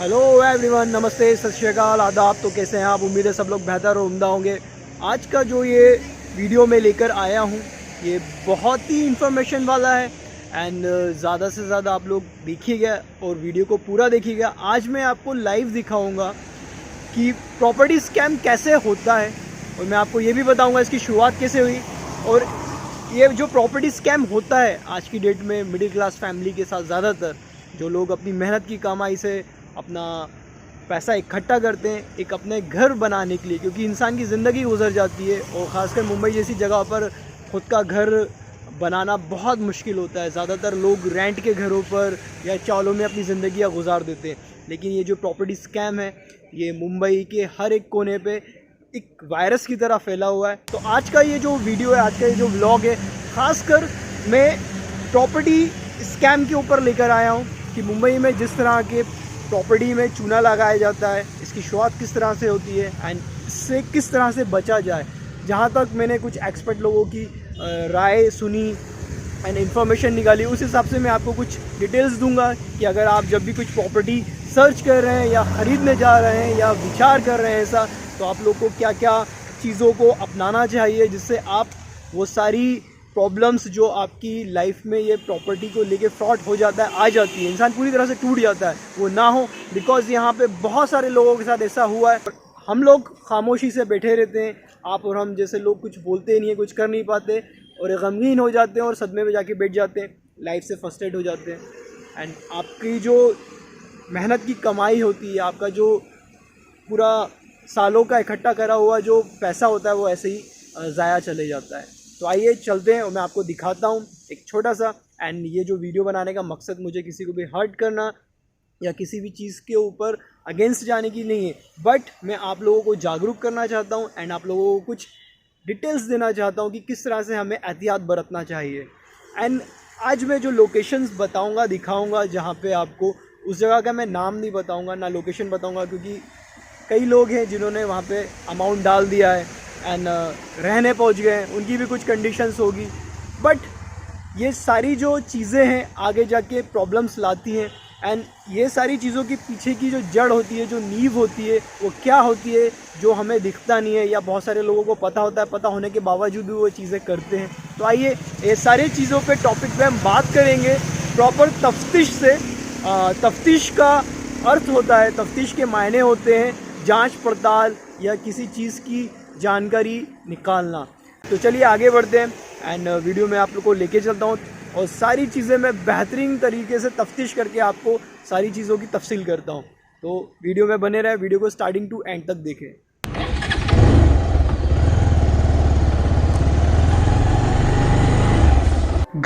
Hello everyone, नमस्ते, सत श्री अकाल, आदाब। तो कैसे हैं आप? उम्मीद है सब लोग बेहतर और उम्दा होंगे। आज का जो ये वीडियो मैं लेकर आया हूँ ये बहुत ही इंफॉर्मेशन वाला है एंड ज़्यादा से ज़्यादा आप लोग देखिएगा और वीडियो को पूरा देखिएगा। आज मैं आपको लाइव दिखाऊंगा कि प्रॉपर्टी स्कैम कैसे होता है और मैं आपको ये भी बताऊंगा इसकी शुरुआत कैसे हुई। और ये जो प्रॉपर्टी स्कैम होता है आज की डेट में मिडिल क्लास फैमिली के साथ, ज़्यादातर जो लोग अपनी मेहनत की कमाई से अपना पैसा इकट्ठा करते हैं एक अपने घर बनाने के लिए, क्योंकि इंसान की ज़िंदगी गुजर जाती है और ख़ासकर मुंबई जैसी जगह पर ख़ुद का घर बनाना बहुत मुश्किल होता है। ज़्यादातर लोग रेंट के घरों पर या चावलों में अपनी ज़िंदगियाँ गुजार देते हैं। लेकिन ये जो प्रॉपर्टी स्कैम है ये मुंबई के हर एक कोने पे एक वायरस की तरह फैला हुआ है। तो आज का ये जो वीडियो है, आज का ये जो व्लॉग है, ख़ासकर मैं प्रॉपर्टी स्कैम के ऊपर लेकर आया हूँ कि मुंबई में जिस तरह के प्रॉपर्टी में चूना लगाया जाता है, इसकी शुरुआत किस तरह से होती है एंड इससे किस तरह से बचा जाए। जहाँ तक मैंने कुछ एक्सपर्ट लोगों की राय सुनी एंड इन्फॉर्मेशन निकाली, उस हिसाब से मैं आपको कुछ डिटेल्स दूंगा कि अगर आप जब भी कुछ प्रॉपर्टी सर्च कर रहे हैं या ख़रीदने जा रहे हैं या विचार कर रहे हैं ऐसा, तो आप लोग को क्या क्या चीज़ों को अपनाना चाहिए जिससे आप वो सारी प्रॉब्लम्स जो आपकी लाइफ में ये प्रॉपर्टी को लेके फ्रॉड हो जाता है, आ जाती है, इंसान पूरी तरह से टूट जाता है, वो ना हो। बिकॉज़ यहाँ पे बहुत सारे लोगों के साथ ऐसा हुआ है। हम लोग खामोशी से बैठे रहते हैं, आप और हम जैसे लोग कुछ बोलते नहीं हैं, कुछ कर नहीं पाते और गमगीन हो जाते हैं और सदमे में जाके बैठ जाते हैं, लाइफ से फ्रस्ट्रेट हो जाते हैं। एंड आपकी जो मेहनत की कमाई होती है, आपका जो पूरा सालों का इकट्ठा करा हुआ जो पैसा होता है वो ऐसे ही ज़ाया चले जाता है। तो आइए चलते हैं और मैं आपको दिखाता हूँ एक छोटा सा। एंड ये जो वीडियो बनाने का मकसद मुझे किसी को भी हर्ट करना या किसी भी चीज़ के ऊपर अगेंस्ट जाने की नहीं है, बट मैं आप लोगों को जागरूक करना चाहता हूँ एंड आप लोगों को कुछ डिटेल्स देना चाहता हूँ कि किस तरह से हमें एहतियात बरतना चाहिए। एंड आज मैं जो लोकेशंस बताऊँगा, दिखाऊँगा, जहाँ पे आपको उस जगह का मैं नाम नहीं बताऊँगा ना लोकेशन बताऊँगा, क्योंकि कई लोग हैं जिन्होंने वहाँ पे अमाउंट डाल दिया है एंड रहने पहुँच गए, उनकी भी कुछ कंडीशंस होगी। बट ये सारी जो चीज़ें हैं आगे जाके प्रॉब्लम्स लाती हैं एंड ये सारी चीज़ों के पीछे की जो जड़ होती है, जो नींव होती है, वो क्या होती है जो हमें दिखता नहीं है या बहुत सारे लोगों को पता होता है, पता होने के बावजूद भी वो चीज़ें करते हैं। तो आइए ये सारी चीज़ों पे टॉपिक पे हम बात करेंगे प्रॉपर तफ्तीश से। तफ्तीश का अर्थ होता है, तफ्तीश के मायने होते हैं जांच पड़ताल या किसी चीज़ की जानकारी निकालना। तो चलिए आगे बढ़ते हैं एंड वीडियो में आप लोग को लेके चलता हूँ और सारी चीज़ें मैं बेहतरीन तरीके से तफ्तीश करके आपको सारी चीज़ों की तफसील करता हूँ। तो वीडियो में बने रहे, वीडियो को स्टार्टिंग टू एंड तक देखें।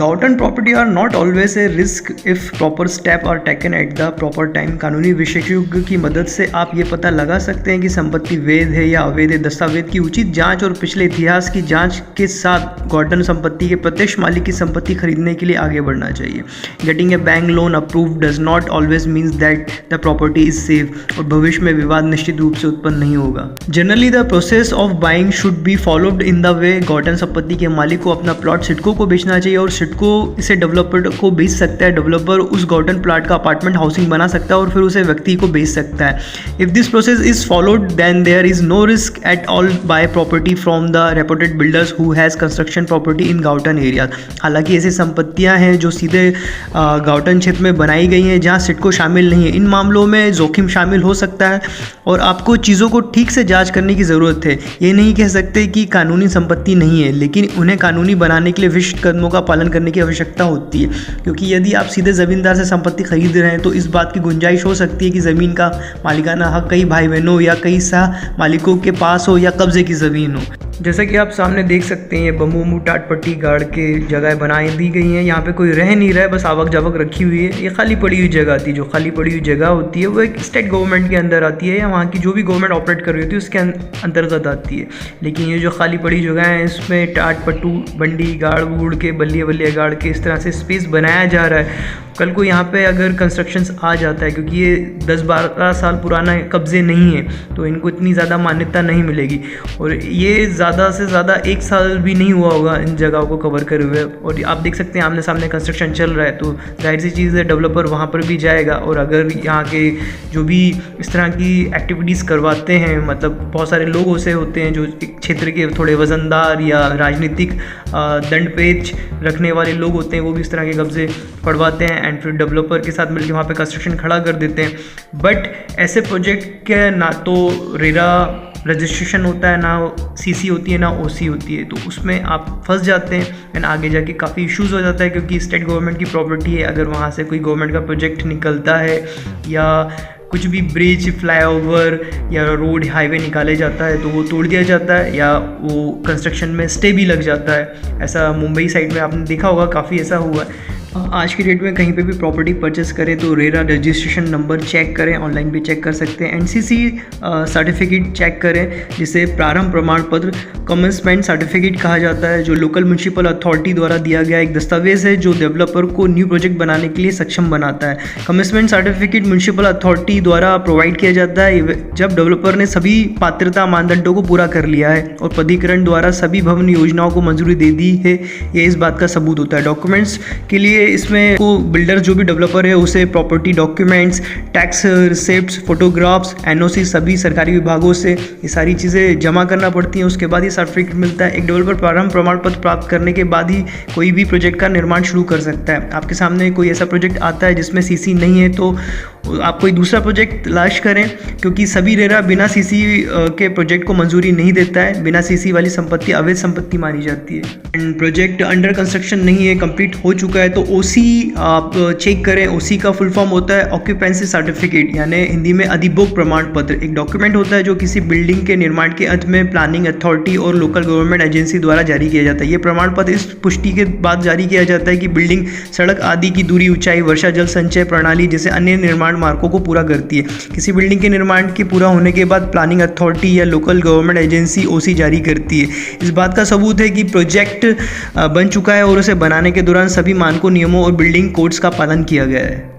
Gautan property are not always a risk if proper step are taken at the proper time। कानूनी विशेषज्ञ की मदद से आप ये पता लगा सकते हैं कि संपत्ति वैध है या अवैध है। दस्तावेज की उचित जांच और पिछले इतिहास की जांच के साथ गौटन संपत्ति के प्रत्यक्ष मालिक की संपत्ति खरीदने के लिए आगे बढ़ना चाहिए। Getting a bank loan approve does not always means that the property is safe और भविष्य में विवाद निश्चित रूप से उत्पन्न नहीं होगा। Generally the process of buying should be followed in the way गौटन संपत्ति के मालिक को अपना प्लॉट सिडको को बेचना चाहिए और सिडको इसे डेवलपर को बेच सकता है। डेवलपर उस गौटन प्लाट का अपार्टमेंट हाउसिंग बना सकता है और फिर उसे व्यक्ति को बेच सकता है। If this process is followed then there is no risk at all buy property from the reputed builders who has construction property in गाउटन एरिया। हालांकि ऐसी संपत्तियां हैं जो सीधे गाउटन क्षेत्र में बनाई गई हैं जहां सिडको शामिल नहीं है। इन मामलों में जोखिम शामिल हो सकता है और आपको चीज़ों को ठीक से जांच करने की ज़रूरत है। ये नहीं कह सकते कि कानूनी संपत्ति नहीं है, लेकिन उन्हें कानूनी बनाने के लिए विशिष्ट कदमों का पालन करने की आवश्यकता होती है, क्योंकि यदि आप सीधे ज़मींदार से संपत्ति खरीद रहे हैं तो इस बात की गुंजाइश हो सकती है कि ज़मीन का मालिकाना हक कई भाई बहनों या कई सह मालिकों के पास हो या कब्जे की ज़मीन हो। जैसा कि आप सामने देख सकते हैं ये बम्बू टाट पट्टी गाड़ के जगह बनाई दी गई हैं। यहाँ पे कोई रह नहीं रहा है, बस आवक जावक रखी हुई है। ये खाली पड़ी हुई जगह आती है। जो खाली पड़ी हुई जगह होती है वो एक स्टेट गवर्नमेंट के अंदर आती है या वहाँ की जो भी गवर्नमेंट ऑपरेट कर रही होती है उसके अंतर्गत आती है। लेकिन ये जो खाली पड़ी जगह है इसमें टाट पट्टू बंडी गाड़ वूड़ के बल्लिया बल्लिया गाड़ के इस तरह से स्पेस बनाया जा रहा है। कल को यहाँ पे अगर कंस्ट्रक्शंस आ जाता है, क्योंकि ये 10-12 साल पुराना कब्जे नहीं है तो इनको इतनी ज़्यादा मान्यता नहीं मिलेगी और ये ज़्यादा से ज़्यादा 1 साल भी नहीं हुआ होगा इन जगहों को कवर करे हुए, और आप देख सकते हैं आमने सामने कंस्ट्रक्शन चल रहा है। तो जाहिर सी चीज़ है डेवलपर वहाँ पर भी जाएगा, और अगर यहाँ के जो भी इस तरह की एक्टिविटीज़ करवाते हैं, मतलब बहुत सारे लोग ऐसे होते हैं जो एक क्षेत्र के थोड़े वज़नदार या राजनीतिक दंड पेच रखने वाले लोग होते हैं, वो भी इस तरह के कब्जे पड़वाते हैं एंड फिर डेवलपर के साथ मिलकर वहाँ पे कंस्ट्रक्शन खड़ा कर देते हैं। बट ऐसे प्रोजेक्ट के ना तो रेरा रजिस्ट्रेशन होता है, ना सीसी होती है, ना ओसी होती है, तो उसमें आप फंस जाते हैं एंड आगे जाके काफ़ी इश्यूज़ हो जाता है, क्योंकि स्टेट गवर्नमेंट की प्रॉपर्टी है। अगर वहाँ से कोई गवर्नमेंट का प्रोजेक्ट निकलता है या कुछ भी ब्रिज, फ्लाईओवर या रोड, हाईवे निकाले जाता है तो वो तोड़ दिया जाता है या वो कंस्ट्रक्शन में स्टे भी लग जाता है। ऐसा मुंबई साइड में आपने देखा होगा, काफ़ी ऐसा हुआ है। आज की डेट में कहीं पे भी प्रॉपर्टी परचेस करें तो रेरा रजिस्ट्रेशन नंबर चेक करें, ऑनलाइन भी चेक कर सकते हैं। एनसीसी सर्टिफिकेट चेक करें, जिसे प्रारंभ प्रमाण पत्र कमेंसमेंट सर्टिफिकेट कहा जाता है, जो लोकल म्यूनसिपल अथॉरिटी द्वारा दिया गया एक दस्तावेज है जो डेवलपर को न्यू प्रोजेक्ट बनाने के लिए सक्षम बनाता है। कमेंसमेंट सर्टिफिकेट म्यूनसिपल अथॉरिटी द्वारा प्रोवाइड किया जाता है जब डेवलपर ने सभी पात्रता मानदंडों को पूरा कर लिया है और प्राधिकरण द्वारा सभी भवन योजनाओं को मंजूरी दे दी है। ये इस बात का सबूत होता है। डॉक्यूमेंट्स के लिए इसमें को बिल्डर जो भी डेवलपर है उसे property documents, tax receipts, photographs, NOC सभी सरकारी विभागों से ये सारी चीज़ें जमा करना पड़ती हैं। उसके बाद ये सर्टिफिकेट मिलता है। एक डेवलपर प्रारंभ प्रमाण पत्र प्राप्त करने के बाद ही कोई भी प्रोजेक्ट का निर्माण शुरू कर सकता है। आपके सामने कोई ऐसा प्रोजेक्ट आता है जिसमें सीसी नहीं है तो आप कोई दूसरा प्रोजेक्ट तलाश करें, क्योंकि सभी रेरा बिना सीसी के प्रोजेक्ट को मंजूरी नहीं देता है। बिना सीसी वाली संपत्ति अवैध संपत्ति मानी जाती है। एंड प्रोजेक्ट अंडर कंस्ट्रक्शन नहीं है, कंप्लीट हो चुका है तो ओसी आप चेक करें। ओसी का फुल फॉर्म होता है ऑक्यूपेंसी सर्टिफिकेट, यानी हिंदी में अधिभोग प्रमाण पत्र। एक डॉक्यूमेंट होता है जो किसी बिल्डिंग के निर्माण के अंत में प्लानिंग अथॉरिटी और लोकल गवर्नमेंट एजेंसी द्वारा जारी किया जाता है। ये प्रमाण पत्र इस पुष्टि के बाद जारी किया जाता है कि बिल्डिंग सड़क आदि की दूरी, ऊंचाई, वर्षा जल संचय प्रणाली जैसे अन्य निर्माण मार्कों को पूरा करती है। किसी बिल्डिंग के निर्माण के पूरा होने के बाद प्लानिंग अथॉरिटी या लोकल गवर्नमेंट एजेंसी ओसी जारी करती है। इस बात का सबूत है कि प्रोजेक्ट बन चुका है और उसे बनाने के दौरान सभी मानकों, नियमों और बिल्डिंग कोड्स का पालन किया गया है।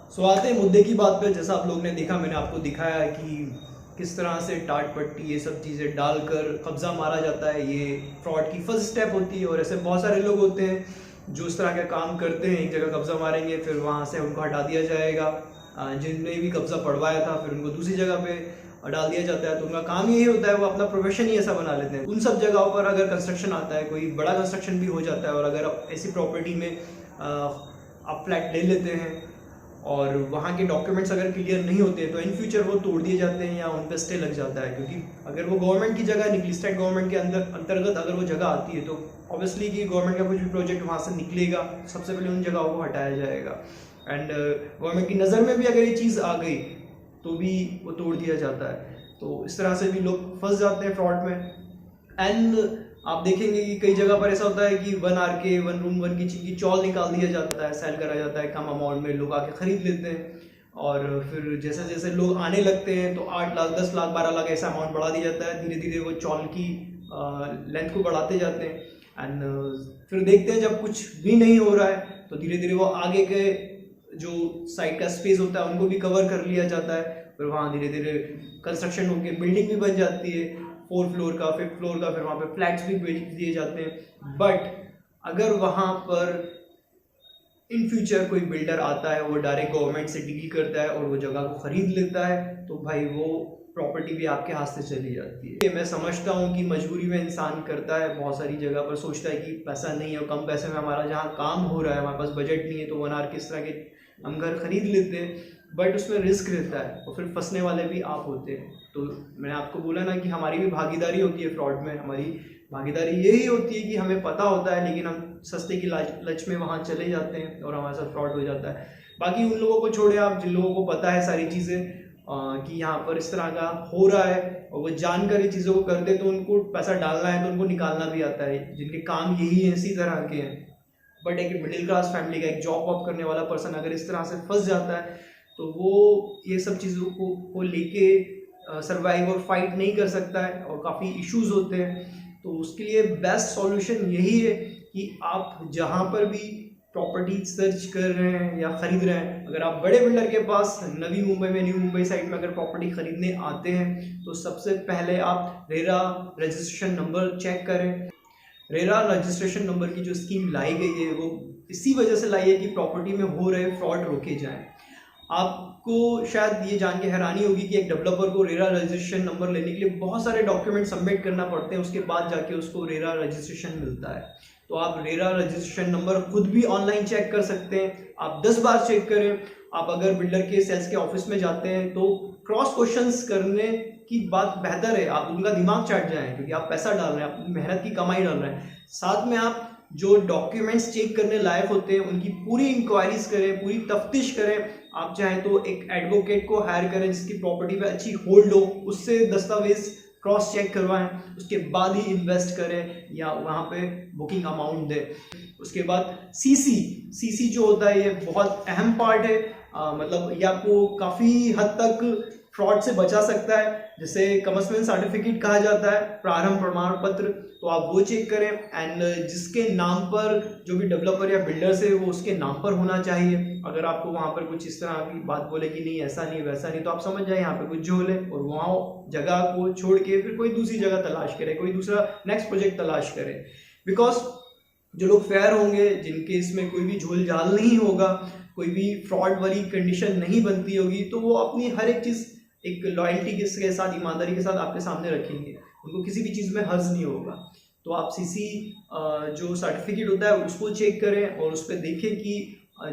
सो आते हैं मुद्दे की बात पे। जैसा आप लोग ने देखा, मैंने आपको दिखाया कि किस तरह से टाट पट्टी ये सब चीज़ें डालकर कब्जा मारा जाता है। ये फ्रॉड की फर्स्ट स्टेप होती है और ऐसे बहुत सारे लोग होते हैं जो इस तरह का काम करते हैं। एक जगह कब्जा मारेंगे, फिर वहाँ से उनको हटा दिया जाएगा। जिनने भी कब्जा पड़वाया था फिर उनको दूसरी जगह पे डाल दिया जाता है। तो उनका काम यही होता है, वो अपना प्रोफेशन ही ऐसा बना लेते हैं। उन सब जगहों पर अगर कंस्ट्रक्शन आता है, कोई बड़ा कंस्ट्रक्शन भी हो जाता है और अगर ऐसी प्रॉपर्टी में आप फ्लैट ले लेते हैं और वहाँ के डॉक्यूमेंट्स अगर क्लियर नहीं होते हैं तो इन फ्यूचर वो तोड़ दिए जाते हैं या उन पर स्टे लग जाता है। क्योंकि अगर वो गवर्नमेंट की जगह निकली, स्टेट गवर्नमेंट के अंतर्गत अगर वो जगह आती है तो ऑब्वियसली कि गवर्नमेंट का कुछ भी प्रोजेक्ट वहाँ से निकलेगा, सबसे पहले उन जगहों को हटाया जाएगा। एंड गवर्नमेंट की नज़र में भी अगर ये चीज़ आ गई तो भी वो तोड़ दिया जाता है। तो इस तरह से भी लोग फंस जाते हैं फ्रॉड में। एंड आप देखेंगे कि कई जगह पर ऐसा होता है कि 1 RK 1 रूम 1 किचन की चॉल निकाल दिया जाता है, सेल करा जाता है कम अमाउंट में, लोग आके खरीद लेते हैं। और फिर जैसे जैसे लोग आने लगते हैं तो 8 लाख 10 लाख 12 लाख ऐसा अमाउंट बढ़ा दिया जाता है। धीरे धीरे वो चॉल की लेंथ को बढ़ाते जाते हैं। एंड फिर देखते हैं जब कुछ भी नहीं हो रहा है तो धीरे धीरे वो आगे के जो साइड का स्पेस होता है उनको भी कवर कर लिया जाता है। फिर वहाँ धीरे धीरे कंस्ट्रक्शन होकर बिल्डिंग भी बन जाती है, 4th फ्लोर का, 5th फ्लोर का, फिर वहाँ पे फ्लैट्स भी बेच दिए जाते हैं। बट अगर वहाँ पर इन फ्यूचर कोई बिल्डर आता है, वो डायरेक्ट गवर्नमेंट से डील करता है और वो जगह को खरीद लेता है तो भाई वो प्रॉपर्टी भी आपके हाथ से चली जाती है। मैं समझता हूँ कि मजबूरी में इंसान करता है, बहुत सारी जगह पर सोचता है कि पैसा नहीं है और कम पैसे में हमारा जहाँ काम हो रहा है, हमारे पास बजट नहीं है तो 1 RK किस तरह के हम घर खरीद लेते हैं। बट उसमें रिस्क रहता है और फिर फंसने वाले भी आप होते हैं। तो मैंने आपको बोला ना कि हमारी भी भागीदारी होती है फ्रॉड में। हमारी भागीदारी यही होती है कि हमें पता होता है लेकिन हम सस्ते की लच में वहाँ चले जाते हैं और हमारे साथ फ्रॉड हो जाता है। बाकी उन लोगों को छोड़े आप, जिन लोगों को पता है सारी चीज़ें कि यहाँ पर इस तरह का हो रहा है और वो जानकर ये चीज़ों को करते तो उनको पैसा डालना है तो उनको निकालना भी आता है, जिनके काम यही है, इसी तरह के हैं। बट एक मिडिल क्लास फैमिली का, एक जॉब वॉब करने वाला पर्सन अगर इस तरह से फंस जाता है तो वो ये सब चीज़ों को लेके सर्वाइव और फाइट नहीं कर सकता है और काफ़ी इश्यूज होते हैं। तो उसके लिए बेस्ट सॉल्यूशन यही है कि आप जहाँ पर भी प्रॉपर्टी सर्च कर रहे हैं या ख़रीद रहे हैं, अगर आप बड़े बिल्डर के पास नवी मुंबई में, न्यू मुंबई साइड में अगर प्रॉपर्टी ख़रीदने आते हैं तो सबसे पहले आप रेरा रजिस्ट्रेशन नंबर चेक करें। रेरा रजिस्ट्रेशन नंबर की जो स्कीम लाई गई है वो इसी वजह से लाई है कि प्रॉपर्टी में हो रहे फ्रॉड रोके जाएं। आपको शायद ये जान के हैरानी होगी कि एक डेवलपर को रेरा रजिस्ट्रेशन नंबर लेने के लिए बहुत सारे डॉक्यूमेंट सबमिट करना पड़ते हैं, उसके बाद जाके उसको रेरा रजिस्ट्रेशन मिलता है। तो आप रेरा रजिस्ट्रेशन नंबर खुद भी ऑनलाइन चेक कर सकते हैं, आप 10 बार चेक करें। आप अगर बिल्डर के सेल्स के ऑफिस में जाते हैं तो क्रॉस क्वेश्चंस करने की बात बेहतर है, आप उनका दिमाग चाट जाएं, क्योंकि आप पैसा डाल रहे हैं, आप मेहनत की कमाई डाल रहे हैं। साथ में आप जो डॉक्यूमेंट्स चेक करने लायक होते हैं उनकी पूरी इंक्वायरीज करें, पूरी तफ्तीश करें। आप चाहें तो एक एडवोकेट को हायर करें जिसकी प्रॉपर्टी पे अच्छी होल्ड हो, उससे दस्तावेज क्रॉस चेक करवाएं, उसके बाद ही इन्वेस्ट करें या वहाँ पे बुकिंग अमाउंट दें। उसके बाद सीसी जो होता है ये बहुत अहम पार्ट है, मतलब ये आपको काफ़ी हद तक फ्रॉड से बचा सकता है, जिसे कमर्शियल सर्टिफिकेट कहा जाता है, प्रारंभ प्रमाण पत्र। तो आप वो चेक करें एंड जिसके नाम पर जो भी डेवलपर या बिल्डर्स है वो उसके नाम पर होना चाहिए। अगर आपको वहाँ पर कुछ इस तरह की बात बोले कि नहीं ऐसा नहीं वैसा नहीं, तो आप समझ जाए यहाँ पे कुछ झोल है और वहाँ जगह को छोड़ के फिर कोई दूसरी जगह तलाश करें, कोई दूसरा नेक्स्ट प्रोजेक्ट तलाश करें। बिकॉज जो लोग फेयर होंगे, जिनके इसमें कोई भी झोल झाल नहीं होगा, कोई भी फ्रॉड वाली कंडीशन नहीं बनती होगी, तो वो अपनी हर एक चीज़ एक लॉयल्टी के साथ, ईमानदारी के साथ आपके सामने रखेंगे, उनको किसी भी चीज़ में हर्ज नहीं होगा। तो आप सीसी जो सर्टिफिकेट होता है उसको चेक करें और उस पर देखें कि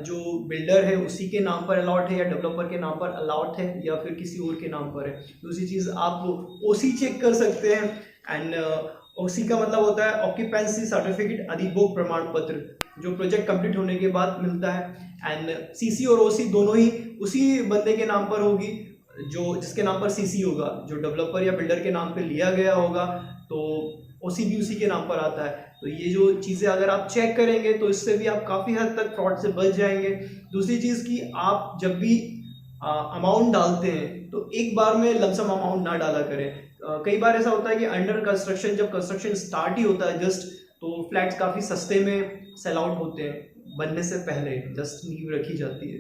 जो बिल्डर है उसी के नाम पर अलॉट है या डेवलपर के नाम पर अलॉट है या फिर किसी और के नाम पर है। दूसरी चीज़ आप ओसी चेक कर सकते हैं एंड ओसी का मतलब होता है ऑक्यूपेंसी सर्टिफिकेट, अधिभोग प्रमाण पत्र, जो प्रोजेक्ट कंप्लीट होने के बाद मिलता है। एंड सीसी और ओसी दोनों ही उसी बंदे के नाम पर होगी, जो जिसके नाम पर सीसी होगा, जो डेवलपर या बिल्डर के नाम पे लिया गया होगा, तो ओसी भी उसी के नाम पर आता है। तो ये जो चीज़ें अगर आप चेक करेंगे तो इससे भी आप काफ़ी हद तक फ्रॉड से बच जाएंगे। दूसरी चीज़ कि आप जब भी अमाउंट डालते हैं तो एक बार में लमसम अमाउंट ना डाला करें। कई बार ऐसा होता है कि अंडर कंस्ट्रक्शन, जब कंस्ट्रक्शन स्टार्ट ही होता है जस्ट, तो फ्लैट्स काफ़ी सस्ते में सेल आउट होते हैं, बनने से पहले जस्ट नींव रखी जाती है।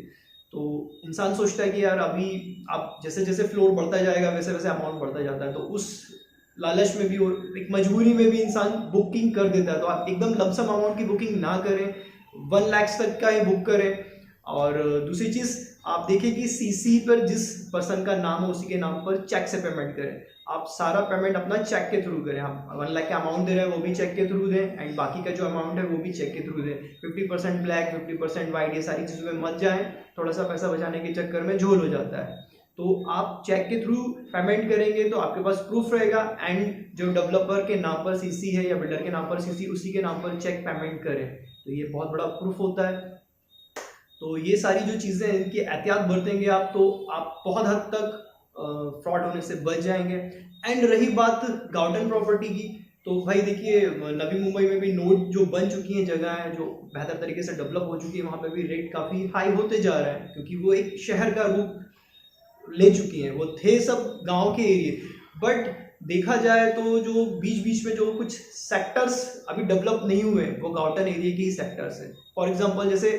तो इंसान सोचता है कि यार अभी आप जैसे जैसे फ्लोर बढ़ता जाएगा वैसे वैसे अमाउंट बढ़ता जाता है, तो उस लालच में भी और एक मजबूरी में भी इंसान बुकिंग कर देता है। तो आप एकदम लमसम अमाउंट की बुकिंग ना करें, 1 लाख तक का ही बुक करें। और दूसरी चीज़ आप देखिए कि सीसी पर जिस पर्सन का नाम है उसी के नाम पर चेक से पेमेंट करें। आप सारा पेमेंट अपना चेक के थ्रू करें। आप 1 लाख का अमाउंट दे रहे हैं वो भी चेक के थ्रू दें एंड बाकी का जो अमाउंट है वो भी चेक के थ्रू दें। 50% ब्लैक, 50% वाइट, ये सारी चीज़ों में मत जाएं, थोड़ा सा पैसा बचाने के चक्कर में झोल हो जाता है। तो आप चेक के थ्रू पेमेंट करेंगे तो आपके पास प्रूफ रहेगा एंड जो डेवलपर के नाम पर सीसी है या बिल्डर के नाम पर सीसी, उसी के नाम पर चेक पेमेंट करें, तो ये बहुत बड़ा प्रूफ होता है। तो ये सारी जो चीज़ें हैं इनकी एहतियात बरतेंगे आप, तो आप बहुत हद तक फ्रॉड होने से बच जाएंगे। एंड रही बात गार्डन प्रॉपर्टी की, तो भाई देखिए नवी मुंबई में भी नोड जो बन चुकी हैं, जगह है जो बेहतर तरीके से डेवलप हो चुकी है, वहाँ पे भी रेट काफ़ी हाई होते जा रहा है, क्योंकि वो एक शहर का रूप ले चुकी हैं। वो थे सब गांव के एरिए, बट देखा जाए तो जो बीच बीच में जो कुछ सेक्टर्स अभी डेवलप नहीं हुए हैं वो गाउटन एरिया के ही सेक्टर्स हैं। फॉर एग्जांपल जैसे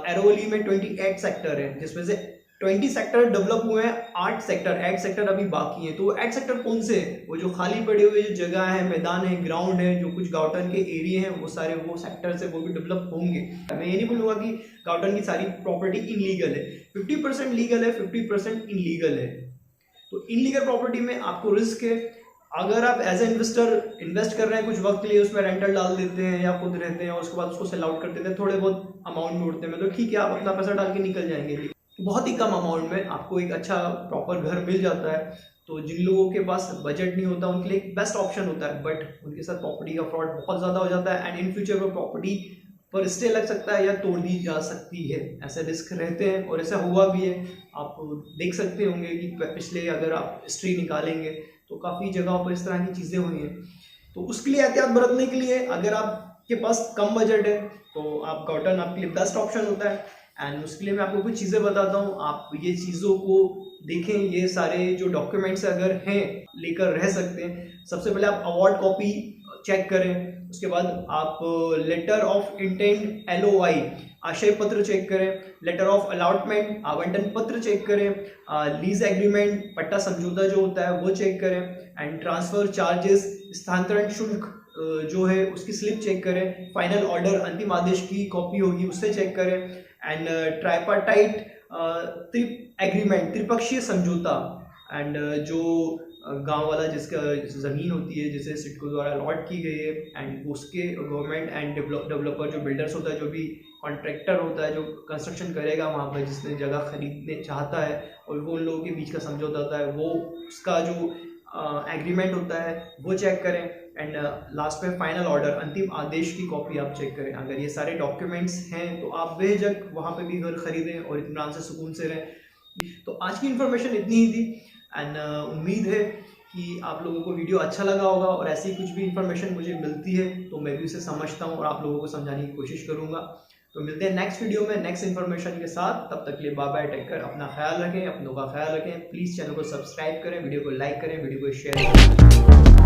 एरोली में 28 सेक्टर है, जिसमें से 20 सेक्टर डेवलप हुए हैं, 8 सेक्टर अभी बाकी हैं। तो 8 सेक्टर कौन से हैं? वो जो खाली पड़े हुए जो जगह है, मैदान है, ग्राउंड है, जो कुछ गाउटन के एरिया हैं, वो सारे वो सेक्टर्स है, वो भी डेवलप होंगे। मैं ये नहीं बोलूँगा कि गाउटन की सारी प्रॉपर्टी इनलीगल है, 50% लीगल है, 50% इनलीगल है। तो इनलीगल प्रॉपर्टी में आपको रिस्क है। अगर आप एज ए इन्वेस्टर इन्वेस्ट कर रहे हैं कुछ वक्त के लिए, उसमें रेंटल डाल देते हैं या खुद रहते हैं और उसके बाद उसको सेल आउट कर देते हैं, थोड़े बहुत अमाउंट में उड़ते हैं, मतलब ठीक है आप अपना पैसा डाल के निकल जाएंगे, बहुत ही कम अमाउंट में आपको एक अच्छा प्रॉपर घर मिल जाता है। तो जिन लोगों के पास बजट नहीं होता उनके लिए एक बेस्ट ऑप्शन होता है, बट उनके साथ प्रॉपर्टी का फ्रॉड बहुत ज़्यादा हो जाता है एंड इन फ्यूचर वो प्रॉपर्टी पर स्टे लग सकता है या तोड़ दी जा सकती है। ऐसे रिस्क रहते हैं और ऐसा हुआ भी है। आप देख सकते होंगे कि पिछले अगर आप हिस्ट्री निकालेंगे तो काफ़ी जगहों पर इस तरह की चीज़ें हुई हैं। तो उसके लिए एहतियात बरतने के लिए अगर आपके पास कम बजट है तो आप गाउटन आपके लिए बेस्ट ऑप्शन होता है। एंड उसके लिए मैं आपको कुछ चीज़ें बताता हूँ, आप ये चीज़ों को देखें, ये सारे जो डॉक्यूमेंट्स अगर हैं लेकर रह सकते हैं। सबसे पहले आप अवार्ड कॉपी चेक करें, उसके बाद आप लेटर ऑफ इंटेंट LOI आशय पत्र चेक करें, लेटर ऑफ अलॉटमेंट आवंटन पत्र चेक करें, लीज एग्रीमेंट पट्टा समझौता जो होता है वो चेक करें, एंड ट्रांसफर चार्जेस स्थानांतरण शुल्क जो है उसकी स्लिप चेक करें, फाइनल ऑर्डर अंतिम आदेश की कॉपी होगी उससे चेक करें, एंड ट्राइपार्टाइट एग्रीमेंट त्रिपक्षीय समझौता, एंड जो गांव वाला जिसका ज़मीन होती है जिसे सिडको द्वारा अलॉट की गई है, एंड उसके गवर्नमेंट एंड डेवलपर जो बिल्डर्स होता है, जो भी कॉन्ट्रैक्टर होता है जो कंस्ट्रक्शन करेगा वहाँ पर, जिसने जगह खरीदने चाहता है और वो उन लोगों के बीच का समझौता होता है, वो उसका जो एग्रीमेंट होता है वो चेक करें, एंड लास्ट में फाइनल ऑर्डर अंतिम आदेश की कॉपी आप चेक करें। अगर ये सारे डॉक्यूमेंट्स हैं तो आप बेझिझक वहाँ पे भी घर खरीदें और इत्मीनान से सुकून से रहें। तो आज की इन्फॉर्मेशन इतनी ही थी, एंड उम्मीद है कि आप लोगों को वीडियो अच्छा लगा होगा, और ऐसी कुछ भी इन्फॉर्मेशन मुझे मिलती है तो मैं भी उसे समझता हूँ और आप लोगों को समझाने की कोशिश करूँगा। तो मिलते हैं नेक्स्ट वीडियो में नेक्स्ट इन्फॉर्मेशन के साथ। तब तक के लिए बाय बाय, टेक केयर, अपना ख्याल रखें, अपनों का ख्याल रखें। प्लीज़ चैनल को सब्सक्राइब करें, वीडियो को लाइक करें, वीडियो को शेयर करें।